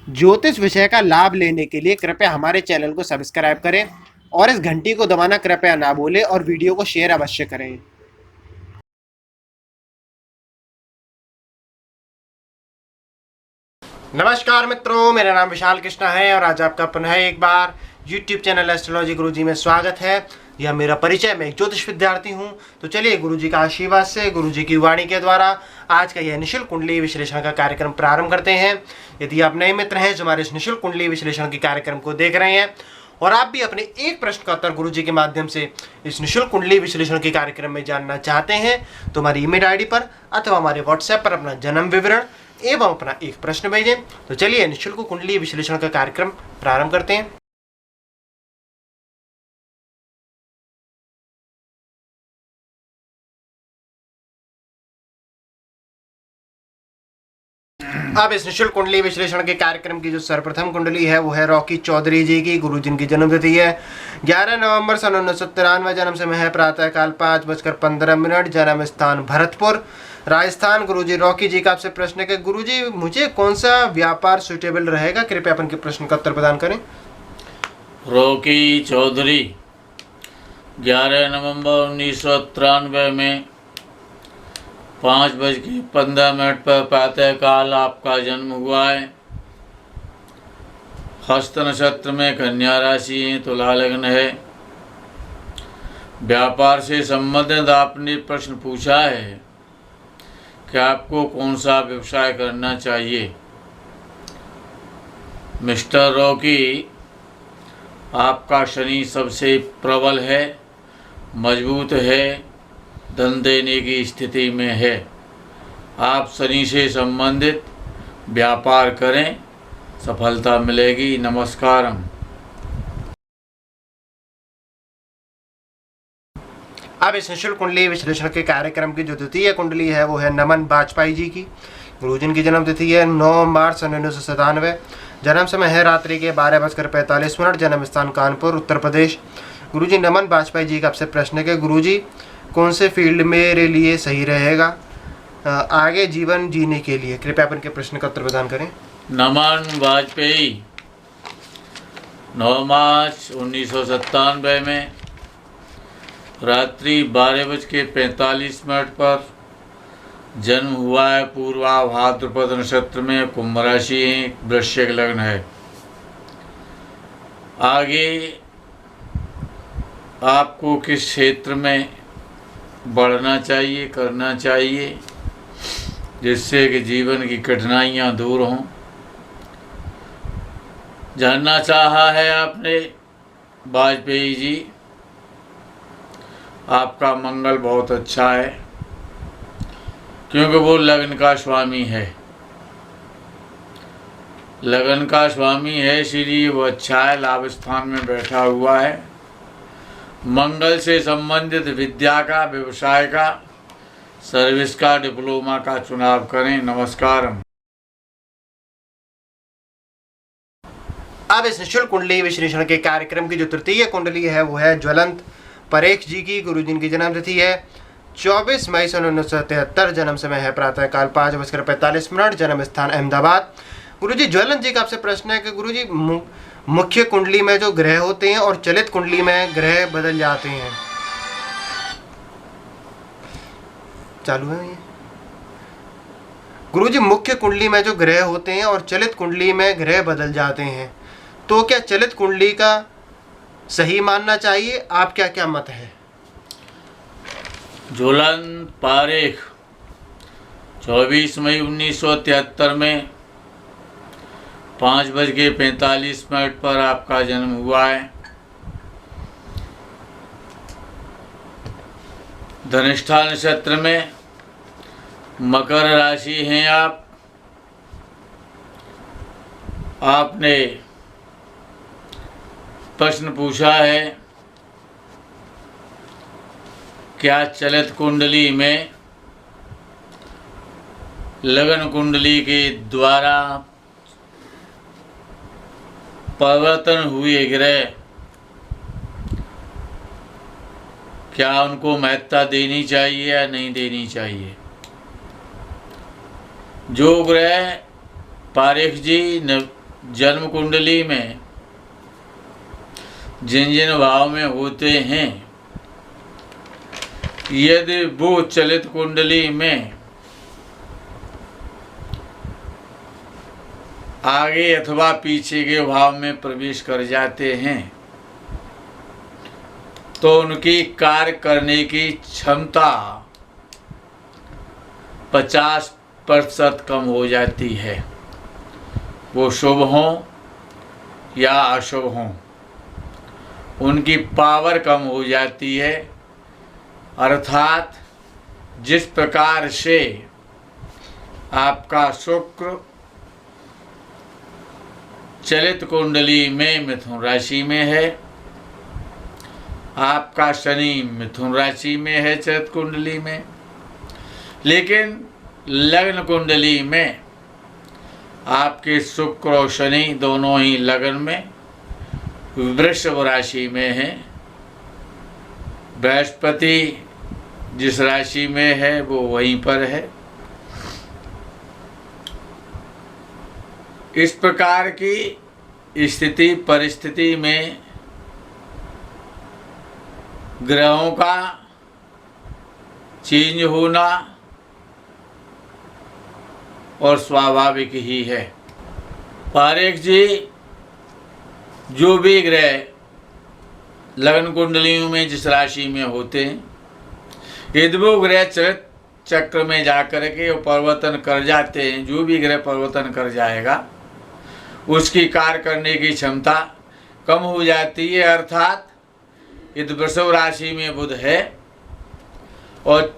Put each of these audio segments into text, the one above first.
ज्योतिष विषय का लाभ लेने के लिए कृपया हमारे चैनल को सब्सक्राइब करें और इस घंटी को दबाना कृपया ना भूलें और वीडियो को शेयर अवश्य करें। नमस्कार मित्रों, मेरा नाम विशाल कृष्णा है और आज आपका पुनः एक बार YouTube चैनल एस्ट्रोलॉजी गुरुजी में स्वागत है। यह मेरा परिचय, मैं एक ज्योतिष विद्यार्थी हूं। तो चलिए गुरुजी का आशीर्वाद से, गुरुजी की वाणी के द्वारा आज का यह निःशुल्क कुंडली विश्लेषण का कार्यक्रम प्रारंभ करते हैं। यदि आप नए मित्र हैं जो हमारे इस निःशुल्क कुंडली विश्लेषण के कार्यक्रम को देख रहे हैं और आप भी अपने एक प्रश्न का उत्तर गुरुजी के माध्यम से इस निःशुल्क कुंडली विश्लेषण के कार्यक्रम में जानना चाहते हैं तो हमारी ईमेल आईडी पर अथवा हमारे व्हाट्सएप पर अपना जन्म विवरण एवं अपना एक प्रश्न भेजें। तो चलिए निःशुल्क कुंडली विश्लेषण का कार्यक्रम प्रारंभ करते हैं। अब इस निःशुल्क कुंडली विश्लेषण के कार्यक्रम की जो सर्वप्रथम कुंडली है वो है रॉकी चौधरी जी की। गुरु जिनकी जन्मतिथि है 11 नवंबर सन 1993, जन्म समय है प्रातःकाल 5:15, जन्म स्थान भरतपुर राजस्थान। गुरुजी रॉकी जी का आपसे प्रश्न है कि गुरुजी मुझे कौन सा व्यापार सुटेबल रहेगा, कृपया अपन के प्रश्न का उत्तर प्रदान करें। रॉकी चौधरी 11 नवंबर 1993 में 5:15 पर प्रातःकाल आपका जन्म हुआ है। हस्त नक्षत्र में कन्या राशि है, तुला लग्न है। व्यापार से संबंधित आपने प्रश्न पूछा है कि आपको कौन सा व्यवसाय करना चाहिए। मिस्टर रॉकी, आपका शनि सबसे प्रबल है, मजबूत है, धन देने की स्थिति में है। आप शनि से संबंधित व्यापार करें, सफलता मिलेगी। नमस्कारम। अब इस निःशुल्क कुंडली विश्लेषण के कार्यक्रम की जो द्वितीय कुंडली है वो है नमन वाजपेयी जी की। गुरुजी की जन्म तिथि है 9 मार्च सन 1997, जन्म समय है रात्रि के 12:45, जन्म स्थान कानपुर उत्तर प्रदेश। गुरुजी नमन वाजपेयी जी का आपसे प्रश्न है कि गुरुजी कौन से फील्ड मेरे लिए सही रहेगा आगे जीवन जीने के लिए, कृपया अपन के प्रश्न का उत्तर प्रदान करें। नमन वाजपेयी 9 मार्च 1997 में रात्रि 12:45 पर जन्म हुआ है। पूर्वा भाद्रपद नक्षत्र में, कुंभ राशि है, वृश्चिक लग्न है। आगे आपको किस क्षेत्र में बढ़ना चाहिए, करना चाहिए, जिससे कि जीवन की कठिनाइयाँ दूर हों, जानना चाहा है आपने। वाजपेयी जी, आपका मंगल बहुत अच्छा है क्योंकि वो लग्न का स्वामी है। लगन का स्वामी है, इसलिए वो अच्छा है, लाभ स्थान में बैठा हुआ है। मंगल से संबंधित विद्या का, व्यवसाय का, सर्विस का, डिप्लोमा का चुनाव करें। नमस्कारम। अब इस निःशुल्क कुंडली विश्लेषण के कार्यक्रम की जो तृतीय कुंडली है वो है ज्वलंत परेख जी की। गुरु जी की जन्म तिथि है 24 मई सन 1973, जन्म समय है प्रातःकाल 5:45, जन्म स्थान अहमदाबाद। गुरुजी ज्वलन जी का आपसे प्रश्न है कि गुरुजी मुख्य कुंडली में जो ग्रह होते हैं और चलित कुंडली में ग्रह बदल जाते हैं, चालू है ये। गुरुजी मुख्य कुंडली में जो ग्रह होते हैं और चलित कुंडली में ग्रह बदल जाते हैं, तो क्या चलित कुंडली का सही मानना चाहिए, आप क्या क्या मत है। ज्वलन पारेख 24 मई 1973 में 5:45 पर आपका जन्म हुआ है। धनिष्ठा नक्षत्र में, मकर राशि हैं आप। आपने प्रश्न पूछा है क्या चलित कुंडली में लगन कुंडली के द्वारा परिवर्तन हुए ग्रह क्या उनको महत्ता देनी चाहिए या नहीं देनी चाहिए। जो ग्रह पारेख जी जन्म कुंडली में जिन जिन भाव में होते हैं, यदि वो चलित कुंडली में आगे अथवा पीछे के भाव में प्रवेश कर जाते हैं तो उनकी कार्य करने की क्षमता 50% कम हो जाती है, वो शुभ हों या अशुभ हों। उनकी पावर कम हो जाती है, अर्थात जिस प्रकार से आपका शुक्र चलित कुंडली में मिथुन राशि में है, आपका शनि मिथुन राशि में है चलित कुंडली में, लेकिन लग्न कुंडली में आपके शुक्र और शनि दोनों ही लग्न में वृषभ राशि में है, बृहस्पति जिस राशि में है वो वहीं पर है। इस प्रकार की स्थिति परिस्थिति में ग्रहों का चेंज होना और स्वाभाविक ही है। पारेख जी, जो भी ग्रह लग्न कुंडलियों में जिस राशि में होते हैं, यदि वो ग्रह चरित चक्र में जाकर के परिवर्तन कर जाते हैं, जो भी ग्रह परिवर्तन कर जाएगा उसकी कार्य करने की क्षमता कम हो जाती है। अर्थात यदि वृषभ राशि में बुध है और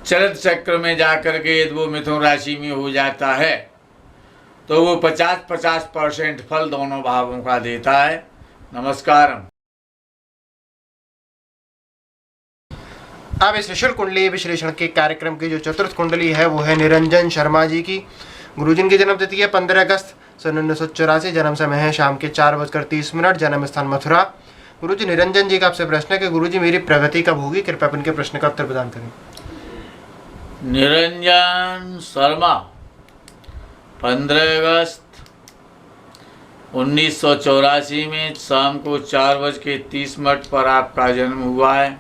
चलित चक्र में जाकर के यदि वो मिथुन राशि में हो जाता है तो वो 50% फल दोनों भावों का देता है। नमस्कारम। अब इस विशुल कुंडली विश्लेषण के कार्यक्रम की जो चतुर्थ कुंडली है वो है निरंजन शर्मा जी की। गुरुजी की जन्म तिथि है 15 अगस्त सन 1984, जन्म समय है शाम के 4:30, जन्म स्थान मथुरा। गुरुजी, निरंजन जी का आपसे प्रश्न है कि गुरुजी मेरी प्रगति कब होगी, कृपया अपन के प्रश्न का उत्तर प्रदान करें। निरंजन शर्मा 15 अगस्त 1984 में शाम को 4:30 पर आपका जन्म हुआ है।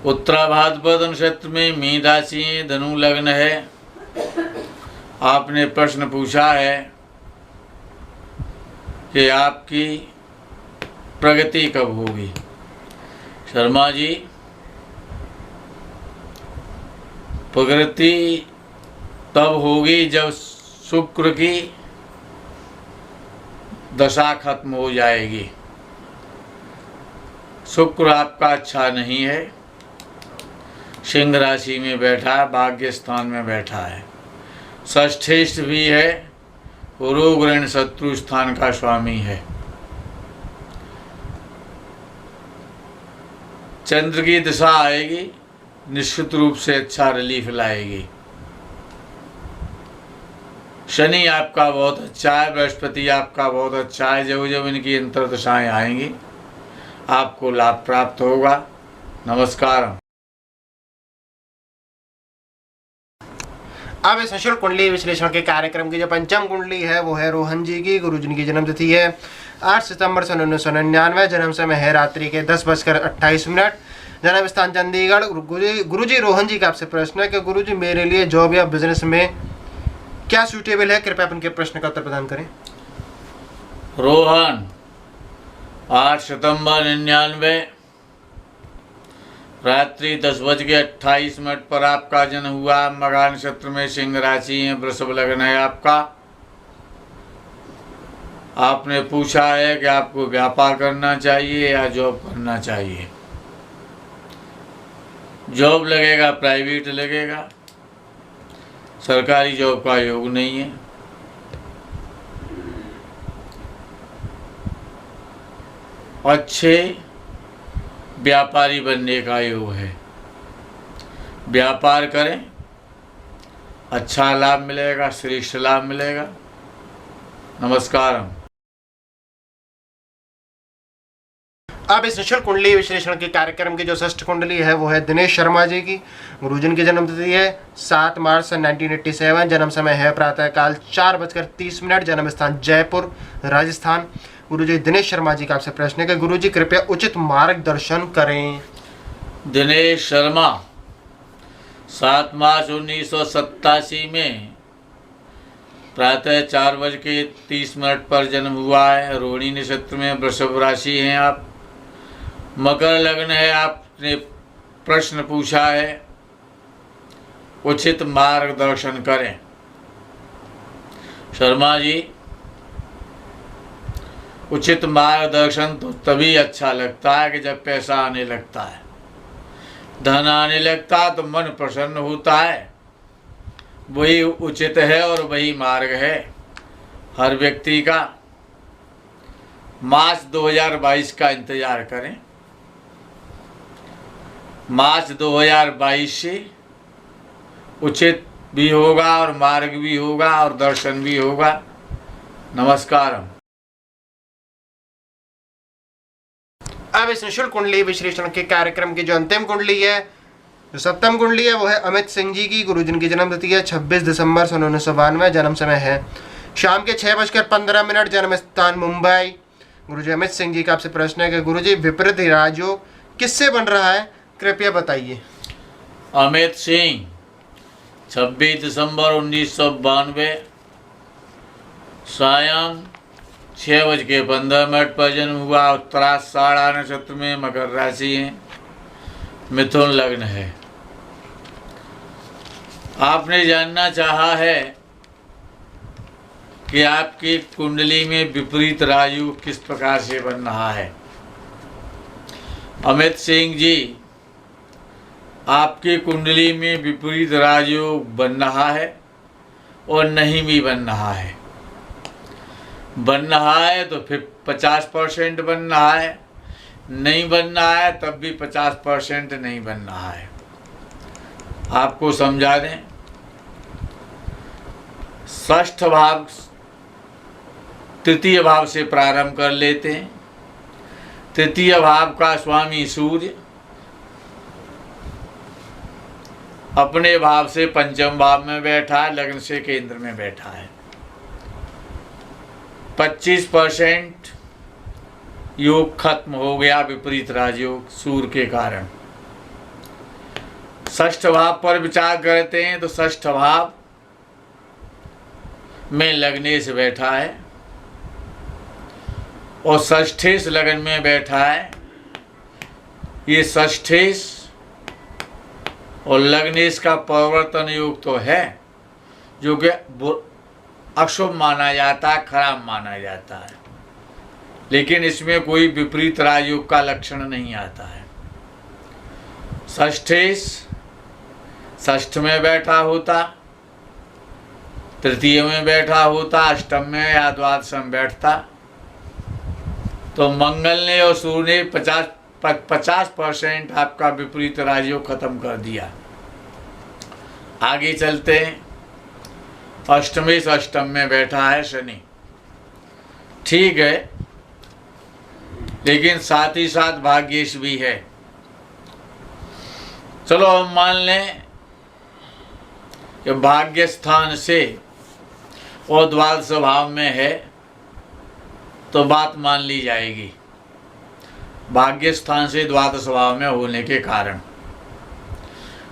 उत्तरा भाद्रपद नक्षत्र में मीन राशि धनु लग्न है। आपने प्रश्न पूछा है कि आपकी प्रगति कब होगी। शर्मा जी, प्रगति तब होगी जब शुक्र की दशा खत्म हो जाएगी। शुक्र आपका अच्छा नहीं है, सिंह राशि में बैठा है, भाग्य स्थान में बैठा है, षष्ठेष्ठ भी है, रोग ऋण शत्रु स्थान का स्वामी है। चंद्र की दिशा आएगी, निश्चित रूप से अच्छा रिलीफ लाएगी। शनि आपका बहुत अच्छा है, बृहस्पति आपका बहुत अच्छा है। जब जब इनकी अंतर दशाएं आएंगी आपको लाभ प्राप्त होगा। नमस्कार। अब इस विशुल कुंडली विश्लेषण के कार्यक्रम की जो पंचम कुंडली है वो है रोहन जी की। गुरुजी की जन्म तिथि है 8 सितंबर सन 1999, जन्म समय है रात्रि के 10:28, जन्म स्थान चंडीगढ़। गुरुजी, रोहन जी का आपसे प्रश्न है कि गुरुजी मेरे लिए जॉब या बिजनेस में क्या सूटेबल है, कृपया अपन के प्रश्न का उत्तर प्रदान करें। रोहन 8 सितंबर 99 रात्रि 10:28 पर आपका जन्म हुआ। मघा नक्षत्र में सिंह राशि है, वृषभ लग्न है आपका। आपने पूछा है कि आपको व्यापार करना चाहिए या जॉब करना चाहिए। जॉब लगेगा, प्राइवेट लगेगा, सरकारी जॉब का योग नहीं है। अच्छे व्यापारी बनने का योग है, व्यापार करें, अच्छा लाभ मिलेगा, श्रेष्ठ लाभ मिलेगा। नमस्कार। अब इस निःशुल्क कुंडली विश्लेषण के कार्यक्रम की जो षष्ठ कुंडली है वो है दिनेश शर्मा जी की। गुरुजी की जन्म तिथि है 7 मार्च सन 1987। जन्म समय है प्रातःकाल 4:30, जन्म स्थान जयपुर राजस्थान। गुरुजी दिनेश शर्मा जी का आपसे प्रश्न है कि गुरुजी कृपया उचित मार्गदर्शन करें। दिनेश शर्मा 7 मार्च 1987 में प्रातः 4:30 पर जन्म हुआ है। रोहिणी नक्षत्र में, वृषभ राशि हैं आप, मकर लग्न है। आपने प्रश्न पूछा है उचित मार्गदर्शन करें। शर्मा जी, उचित मार्गदर्शन तो तभी अच्छा लगता है कि जब पैसा आने लगता है, धन आने लगता है तो मन प्रसन्न होता है। वही उचित है और वही मार्ग है हर व्यक्ति का। मार्च 2022 का इंतजार करें। मार्च 2022 से उचित भी होगा और मार्ग भी होगा और दर्शन भी होगा। नमस्कार। अब इस निःशुल्क कुंडली विश्लेषण के कार्यक्रम की जो अंतिम कुंडली है, जो सप्तम कुंडली है, वो है अमित सिंह जी की। गुरुजी की जन्म तिथि है 26 दिसंबर सन 1992। जन्म समय है शाम के 6:15, जन्म स्थान मुंबई। गुरुजी अमित सिंह जी का आपसे प्रश्न है कि गुरुजी विपरीत राजयोग किससे बन रहा है, कृपया बताइए। अमित सिंह 26 दिसंबर 1992 सायं 6:15 पर जन्म हुआ। उत्तराषाढ़ा नक्षत्र में, मकर राशि है, मिथुन लग्न है। आपने जानना चाहा है कि आपकी कुंडली में विपरीत राजयोग किस प्रकार से बन रहा है। अमित सिंह जी, आपकी कुंडली में विपरीत राजयोग बन रहा है और नहीं भी बन रहा है। बन रहा है तो फिर 50% बन रहा है, नहीं बन रहा है तब भी 50% नहीं बन रहा है। आपको समझा दें, षष्ठ भाव तृतीय भाव से प्रारंभ कर लेते हैं। तृतीय भाव का स्वामी सूर्य अपने भाव से पंचम भाव में बैठा है, लग्न से केंद्र में बैठा है। 25% योग खत्म हो गया, विपरीत राजयोग सूर्य के कारण। षष्ठ भाव पर विचार करते हैं तो षष्ठ भाव में लग्नेश बैठा है और षष्ठेश लग्न में बैठा है। ये षष्ठेश और लग्नेश का परिवर्तन योग तो है, जो कि अशुभ माना जाता है, खराब माना जाता है, लेकिन इसमें कोई विपरीत राजयोग का लक्षण नहीं आता है। षष्ठेश षष्ठ में बैठा होता, तृतीय में बैठा होता, अष्टम में या द्वादश में बैठता तो मंगल ने और सूर्य ने 50% आपका विपरीत राजयोग खत्म कर दिया। आगे चलते हैं। अष्टमेश अष्टम में बैठा है शनि, ठीक है, लेकिन साथ ही साथ भाग्येश भी है। चलो हम मान लें कि भाग्य स्थान से और द्वादश भाव में है तो बात मान ली जाएगी, भाग्य स्थान से द्वादश भाव में होने के कारण।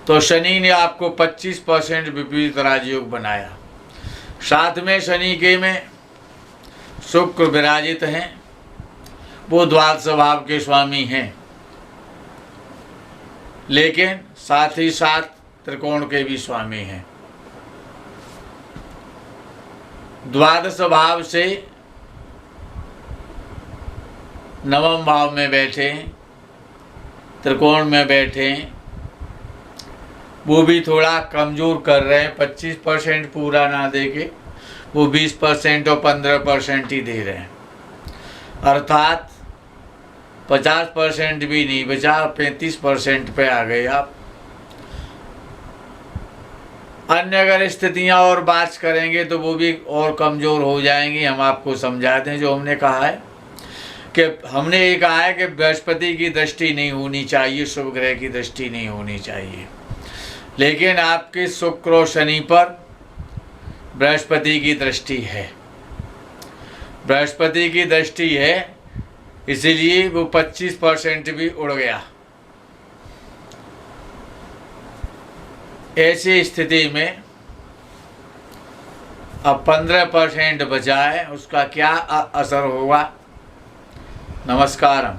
तो शनि ने आपको 25% विपरीत राजयोग बनाया। साथ में शनि के में शुक्र विराजित हैं, वो द्वादश भाव के स्वामी हैं, लेकिन साथ ही साथ त्रिकोण के भी स्वामी हैं। द्वादश भाव से नवम भाव में बैठे हैं, त्रिकोण में बैठे हैं, वो भी थोड़ा कमज़ोर कर रहे हैं। 25% पूरा ना देके वो 20% और 15% ही दे रहे हैं, अर्थात 50% भी नहीं बचा, 35% पे आ गए आप। अन्य अगर स्थितियां और बात करेंगे तो वो भी और कमज़ोर हो जाएंगी। हम आपको समझा दें जो हमने कहा है कि हमने ये कहा है कि बृहस्पति की दृष्टि नहीं होनी चाहिए, शुभ ग्रह की दृष्टि नहीं होनी चाहिए, लेकिन आपके शुक्र और शनि पर बृहस्पति की दृष्टि है। बृहस्पति की दृष्टि है, इसीलिए वो 25% भी उड़ गया। ऐसी स्थिति में अब 15% बचा है, उसका क्या असर होगा? नमस्कारम।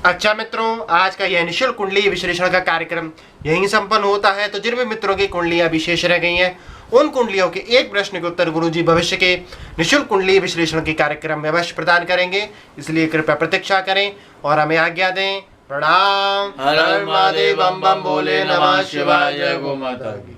अच्छा मित्रों, आज का यह निःशुल्क कुंडली विश्लेषण का कार्यक्रम यहीं संपन्न होता है। तो जिन भी मित्रों की कुंडलियां अभी शेष रह गई हैं, उन कुंडलियों के एक प्रश्न के उत्तर गुरुजी भविष्य के निःशुल्क कुंडली विश्लेषण के कार्यक्रम में अवश्य प्रदान करेंगे। इसलिए कृपया प्रतीक्षा करें और हमें आज्ञा दें। प्रणाम। हर हर महादेव, बम बम बोले, नमः शिवाय, जय गो माता की।